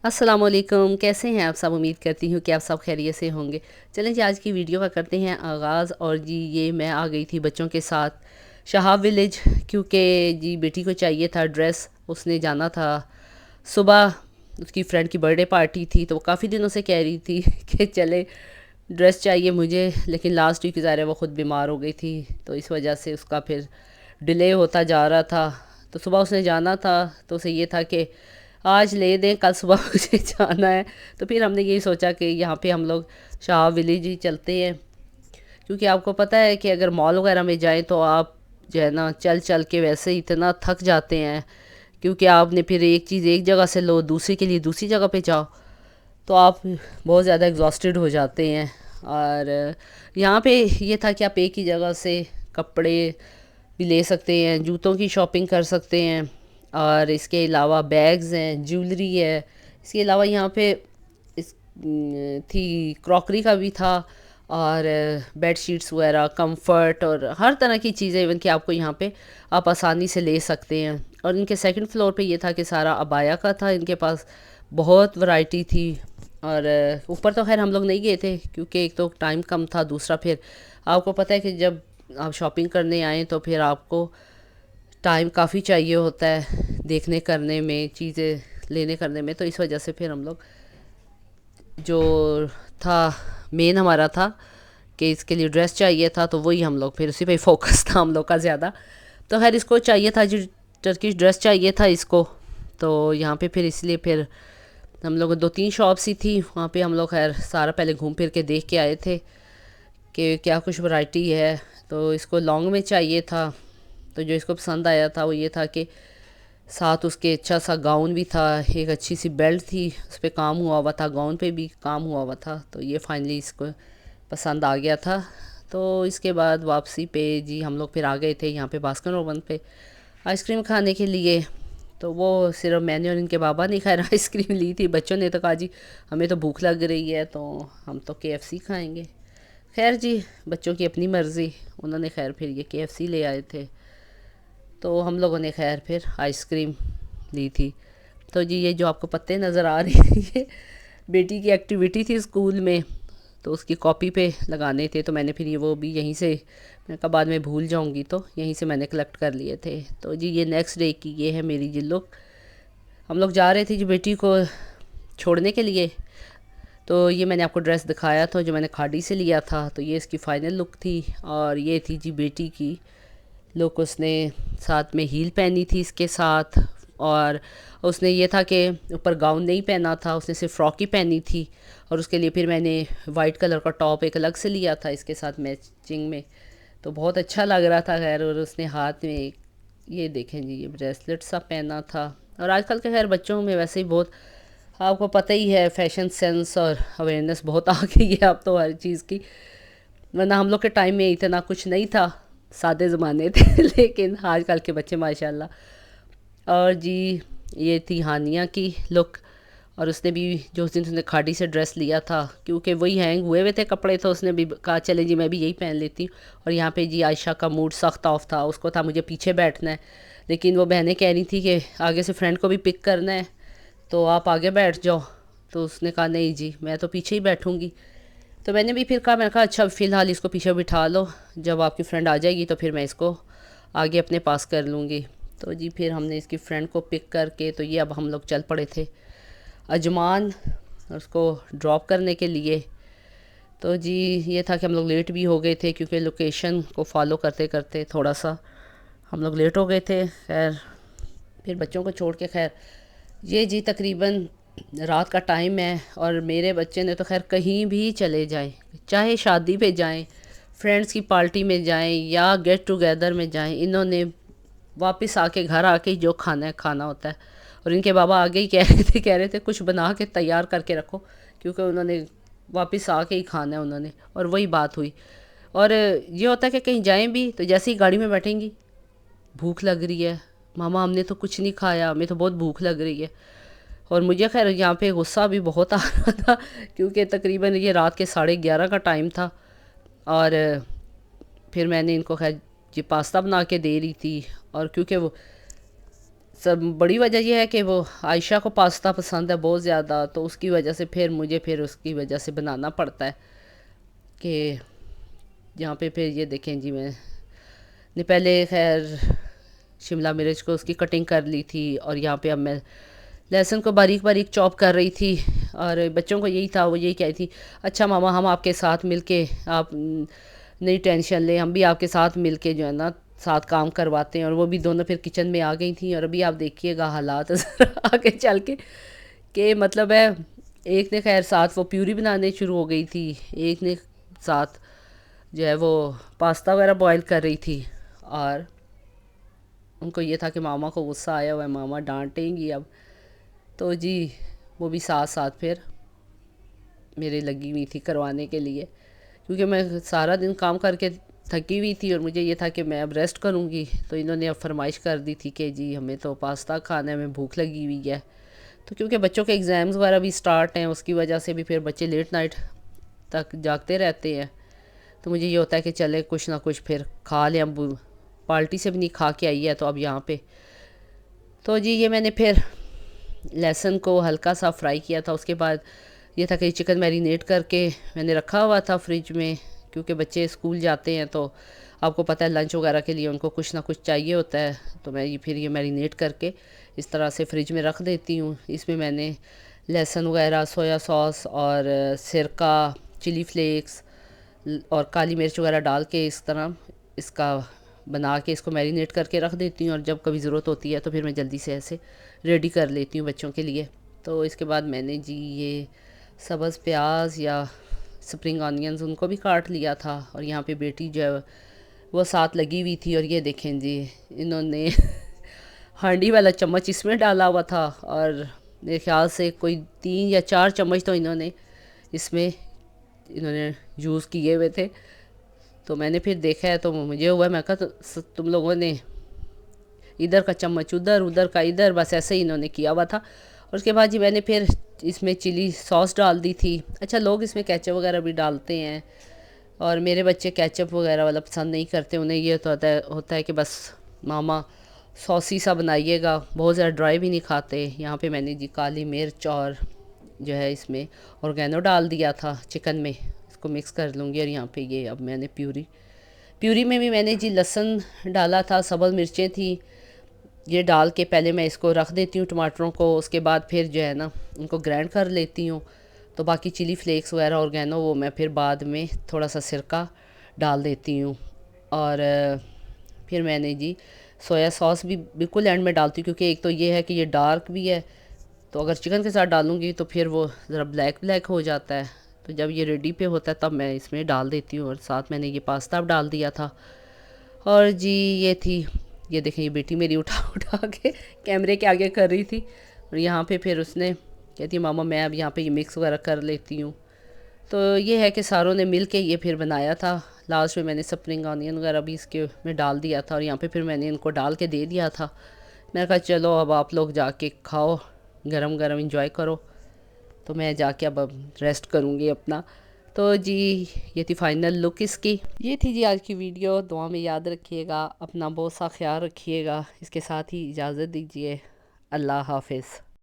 अस्सलाम वालेकुम, कैसे हैं आप सब। उम्मीद करती हूँ कि आप सब खैरियत से होंगे। चलें जी, आज की वीडियो का करते हैं आगाज़। और जी ये मैं आ गई थी बच्चों के साथ शहाब विलेज, क्योंकि जी बेटी को चाहिए था ड्रेस। उसने जाना था सुबह, उसकी फ्रेंड की बर्थडे पार्टी थी, तो वो काफ़ी दिनों से कह रही थी कि चले ड्रेस चाहिए मुझे। लेकिन लास्ट वीक ज़ाहिर है वो ख़ुद बीमार हो गई थी, तो इस वजह से उसका फिर डिले होता जा रहा था। तो सुबह उसने जाना था, तो उसे ये था कि आज ले दें, कल सुबह मुझे जाना है। तो फिर हमने यही सोचा कि यहाँ पे हम लोग शाह विलेज ही चलते हैं, क्योंकि आपको पता है कि अगर मॉल वगैरह में जाएं तो आप जो है ना चल चल के वैसे ही इतना थक जाते हैं, क्योंकि आपने फिर एक चीज़ एक जगह से लो, दूसरे के लिए दूसरी जगह पे जाओ, तो आप बहुत ज़्यादा एग्जॉस्टेड हो जाते हैं। और यहाँ पे ये था कि आप एक ही जगह से कपड़े भी ले सकते हैं, जूतों की शॉपिंग कर सकते हैं, और इसके अलावा बैग्स हैं, ज्वेलरी है। इसके अलावा यहाँ पे इस थी क्रॉकरी का भी था, और बेड शीट्स वगैरह, कंफर्ट और हर तरह की चीज़ें इवन कि आपको यहाँ पे आप आसानी से ले सकते हैं। और इनके सेकंड फ्लोर पे ये था कि सारा अबाया का था, इनके पास बहुत वैरायटी थी। और ऊपर तो खैर हम लोग नहीं गए थे, क्योंकि एक तो टाइम कम था, दूसरा फिर आपको पता है कि जब आप शॉपिंग करने आएँ तो फिर आपको टाइम काफ़ी चाहिए होता है देखने करने में, चीज़ें लेने करने में। तो इस वजह से फिर हम लोग जो था मेन हमारा था कि इसके लिए ड्रेस चाहिए था, तो वही हम लोग फिर उसी पे फोकस था हम लोग का ज़्यादा। तो खैर इसको चाहिए था जी, टर्किश ड्रेस चाहिए था इसको। तो यहाँ पे फिर इसलिए फिर हम लोग दो तीन शॉप्स ही थी वहाँ पे, हम लोग खैर सारा पहले घूम फिर के देख के आए थे कि क्या कुछ वैरायटी है। तो इसको लॉन्ग में चाहिए था, तो जो इसको पसंद आया था वो ये था कि साथ उसके अच्छा सा गाउन भी था, एक अच्छी सी बेल्ट थी, उस पर काम हुआ हुआ था, गाउन पे भी काम हुआ हुआ था। तो ये फाइनली इसको पसंद आ गया था। तो इसके बाद वापसी पे जी हम लोग फिर आ गए थे यहाँ पे बास्किन रॉबिन्स पे आइसक्रीम खाने के लिए। तो वो सिर्फ मैंने और इनके बाबा ने खैर आइसक्रीम ली थी, बच्चों ने तो कहा जी हमें तो भूख लग रही है, तो हम तो केएफसी खाएंगे। खैर जी, बच्चों की अपनी मर्ज़ी, उन्होंने खैर फिर ये केएफसी ले आए थे, तो हम लोगों ने खैर फिर आइसक्रीम ली थी। तो जी ये जो आपको पत्ते नज़र आ रहे हैं ये बेटी की एक्टिविटी थी स्कूल में, तो उसकी कॉपी पे लगाने थे। तो मैंने फिर ये वो भी यहीं से, मैंने कहा बाद में भूल जाऊंगी, तो यहीं से मैंने कलेक्ट कर लिए थे। तो जी ये नेक्स्ट डे की ये है मेरी जी लुक। हम लोग जा रहे थे जी बेटी को छोड़ने के लिए। तो ये मैंने आपको ड्रेस दिखाया था जो मैंने खाड़ी से लिया था, तो ये इसकी फ़ाइनल लुक थी। और ये थी जी बेटी की लुक, उसने साथ में हील पहनी थी इसके साथ। और उसने ये था कि ऊपर गाउन नहीं पहना था, उसने सिर्फ फ्रॉक ही पहनी थी। और उसके लिए फिर मैंने वाइट कलर का टॉप एक अलग से लिया था इसके साथ मैचिंग में, तो बहुत अच्छा लग रहा था खैर। और उसने हाथ में एक ये देखें जी ये ब्रेसलेट सा पहना था। और आजकल के खैर बच्चों में वैसे ही बहुत, आपको पता ही है, फैशन सेंस और अवेयरनेस बहुत आ गई है अब तो हर चीज़ की। वरना हम लोग के टाइम में इतना कुछ नहीं था, सादे ज़माने थे लेकिन आजकल के बच्चे माशाल्लाह। और जी ये थी हानिया की लुक। और उसने भी जो उस दिन उसने खाड़ी से ड्रेस लिया था, क्योंकि वही हैंग हुए हुए थे कपड़े, तो उसने भी कहा चले जी मैं भी यही पहन लेती हूँ। और यहाँ पे जी आयशा का मूड सख्त ऑफ था, उसको था मुझे पीछे बैठना है, लेकिन वो बहनें कह रही थी कि आगे से फ्रेंड को भी पिक करना है, तो आप आगे बैठ जाओ। तो उसने कहा नहीं जी मैं तो पीछे ही बैठूँगी। तो मैंने भी फिर कहा, मैंने कहा अच्छा फ़िलहाल इसको पीछे बिठा लो, जब आपकी फ्रेंड आ जाएगी तो फिर मैं इसको आगे अपने पास कर लूँगी। तो जी फिर हमने इसकी फ्रेंड को पिक करके, तो ये अब हम लोग चल पड़े थे अजमान उसको ड्रॉप करने के लिए। तो जी ये था कि हम लोग लेट भी हो गए थे, क्योंकि लोकेशन को फॉलो करते करते थोड़ा सा हम लोग लेट हो गए थे। खैर फिर बच्चों को छोड़ के खैर ये जी तकरीबन रात का टाइम है। और मेरे बच्चे ने तो खैर कहीं भी चले जाएं, चाहे शादी पे जाएं, फ्रेंड्स की पार्टी में जाएं या गेट टुगेदर में जाएं, इन्होंने वापस आके घर आके ही जो खाना है खाना होता है। और इनके बाबा आगे ही कह रहे थे कुछ बना के तैयार करके रखो, क्योंकि उन्होंने वापस आके ही खाना है उन्होंने। और वही बात हुई। और ये होता है कि कहीं जाएं भी तो जैसे ही गाड़ी में बैठेंगी, भूख लग रही है मामा, हमने तो कुछ नहीं खाया, हमें तो बहुत भूख लग रही है। और मुझे खैर यहाँ पे गुस्सा भी बहुत आ रहा था, क्योंकि तकरीबन ये रात के 11:30 का टाइम था। और फिर मैंने इनको खैर ये पास्ता बना के दे रही थी। और क्योंकि वो सब बड़ी वजह यह है कि वो आयशा को पास्ता पसंद है बहुत ज़्यादा, तो उसकी वजह से फिर उसकी वजह से बनाना पड़ता है कि यहाँ पे फिर ये देखें जी, मैंने पहले खैर शिमला मिर्च को उसकी कटिंग कर ली थी और यहाँ पे अब मैं लहसुन को बारीक बारीक चॉप कर रही थी। और बच्चों को यही था, वो यही कहती थी अच्छा मामा हम आपके साथ मिलके, आप नहीं टेंशन लें, हम भी आपके साथ मिलके जो है ना साथ काम करवाते हैं। और वो भी दोनों फिर किचन में आ गई थी। और अभी आप देखिएगा हालात ज़रा आगे चल के मतलब है, एक ने खैर साथ वो प्यूरी बनाने शुरू हो गई थी, एक ने साथ जो है वो पास्ता वगैरह बॉईल कर रही थी। और उनको ये था कि मामा को गुस्सा आया हुआ है, मामा डांटेंगी अब, तो जी वो भी साथ साथ फिर मेरे लगी हुई थी करवाने के लिए, क्योंकि मैं सारा दिन काम करके थकी हुई थी और मुझे ये था कि मैं अब रेस्ट करूँगी। तो इन्होंने अब फरमाइश कर दी थी कि जी हमें तो पास्ता खाना है, हमें भूख लगी हुई है। तो क्योंकि बच्चों के एग्ज़ाम्स वगैरह भी स्टार्ट हैं, उसकी वजह से भी फिर बच्चे लेट नाइट तक जागते रहते हैं। तो मुझे ये होता है कि चले कुछ ना कुछ फिर खा लें, अब पार्टी से भी नहीं खा के आई है तो अब यहाँ पे। तो जी ये मैंने फिर लहसुन को हल्का सा फ्राई किया था। उसके बाद ये था कि चिकन मैरिनेट करके मैंने रखा हुआ था फ्रिज में, क्योंकि बच्चे स्कूल जाते हैं तो आपको पता है लंच वगैरह के लिए उनको कुछ ना कुछ चाहिए होता है। तो मैं फिर ये मैरिनेट करके इस तरह से फ्रिज में रख देती हूँ। इसमें मैंने लहसुन वगैरह, सोया सॉस और सिरका, चिली फ्लेक्स और काली मिर्च वगैरह डाल के इस तरह इसका बना के इसको मैरिनेट करके रख देती हूँ। और जब कभी ज़रूरत होती है तो फिर मैं जल्दी से ऐसे रेडी कर लेती हूँ बच्चों के लिए। तो इसके बाद मैंने जी ये सब्ज़ प्याज या स्प्रिंग ऑनियंस उनको भी काट लिया था। और यहाँ पे बेटी जो है वो साथ लगी हुई थी। और ये देखें जी इन्होंने हांडी वाला चम्मच इसमें डाला हुआ था और मेरे ख्याल से कोई 3 या 4 चम्मच तो इसमें इन्होंने यूज़ किए हुए थे। तो मैंने फिर देखा है तो मुझे हुआ, मैं कहा तो तुम लोगों ने इधर का चम्मच उधर, उधर का इधर, बस ऐसे ही इन्होंने किया हुआ था। और उसके बाद जी मैंने फिर इसमें चिली सॉस डाल दी थी। अच्छा लोग इसमें केचप वगैरह भी डालते हैं और मेरे बच्चे केचप वगैरह वाला पसंद नहीं करते, उन्हें ये तो होता है कि बस मामा सॉसी सा बनाइएगा, बहुत ज़्यादा ड्राई भी नहीं खाते। यहाँ पे मैंने जी काली मिर्च और जो है इसमें ऑर्गेनो डाल दिया था चिकन में, इसको मिक्स कर लूँगी। और यहाँ पे ये अब मैंने प्यूरी में भी मैंने जी लहसुन डाला था, सब्ज़ मिर्चें थी, ये डाल के पहले मैं इसको रख देती हूँ टमाटरों को। उसके बाद फिर जो है ना उनको ग्राइंड कर लेती हूँ। तो बाकी चिली फ्लेक्स वगैरह ऑर्गेनो वो मैं फिर बाद में थोड़ा सा सिरका डाल देती हूँ। और फिर मैंने जी सोया सॉस भी बिल्कुल एंड में डालती हूँ, क्योंकि एक तो ये है कि ये डार्क भी है, तो अगर चिकन के साथ डालूँगी तो फिर वो ज़रा ब्लैक ब्लैक हो जाता है। तो जब ये रेडी पे होता है तब मैं इसमें डाल देती हूँ। और साथ मैंने ये पास्ता डाल दिया था। और जी ये देखें ये बेटी मेरी उठा उठा के कैमरे के आगे कर रही थी। और यहाँ पे फिर उसने कहती है मामा मैं अब यहाँ पे ये मिक्स वगैरह कर लेती हूँ। तो ये है कि सारों ने मिल के ये फिर बनाया था। लास्ट में मैंने स्प्रिंग ऑनियन वगैरह भी इसके में डाल दिया था और यहाँ पे फिर मैंने इनको डाल के दे दिया था। मैंने कहा चलो अब आप लोग जाके खाओ, गरम गरम इंजॉय करो। तो मैं जाके अब रेस्ट करूँगी अपना। तो जी ये थी फाइनल लुक इसकी। ये थी जी आज की वीडियो। दुआ में याद रखिएगा, अपना बहुत सा ख्याल रखिएगा। इसके साथ ही इजाज़त दीजिए। अल्लाह हाफिज़।